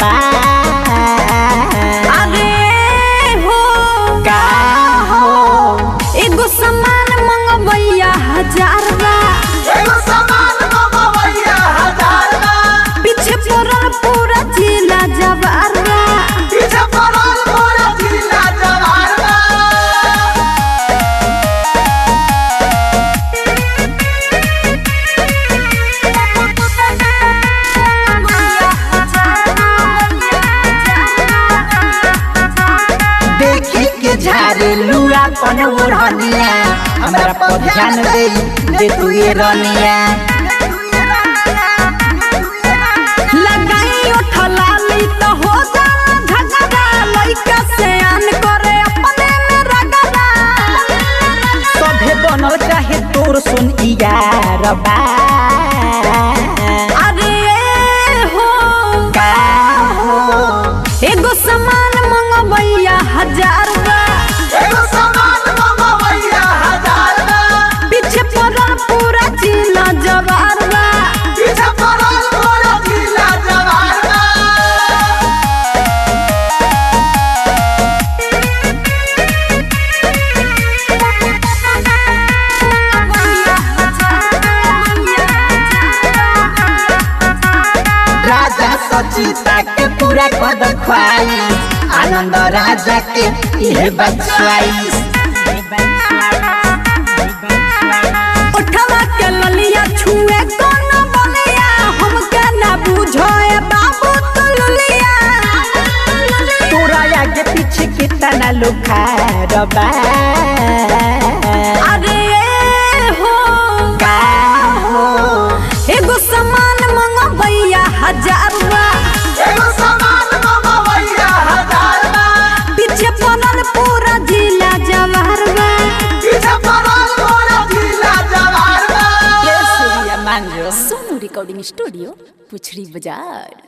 बा। अरे हो का हो एगो सामान मंगवैया 1000 बा, एगो सामान मंगवैया 1000 बा। पीछे पड़ल पूरा जिला जवार बा, पीछे पड़ल पूरा जिला जवार बा। देखी के झारे लुआ पन ओढ़निया, हमरा पर ध्यान दे तू ये रनिया। लगाई उठलाली तो हो जाला झगड़ा, लइका से आन करे अपने में रगड़ा। सभे बनल चाहे तोर सुन यार बा। अरे हो का हो एगो सामान मंगवैया 1000 बा, एगो सामान मंगवैया 1000 बा। पीछे पड़ल पूरा जिला जवार बा, पीछे पड़ल पूरा जिला जवार बा। राजा सचिता के पूरा कद ख्वाइश, आनंद राजा के ये बचवाइश। उठवा के ललिया छुए कोना बलिया, हमके ना बुझोए बाबू तुलिया। तोरा आगे पीछे कितना लुखार बा। अरे हो का हो एगो सामान मंगवैया 1000 बा, एगो सामान मंगवैया 1000 बा। पीछे पड़ल पूरा जिला जवार बा। पीछे पड़ल पूरा जिला जवार बा। ये सूर्य मान जो सोनू रिकॉर्डिंग स्टूडियो पुछड़ी बाजार।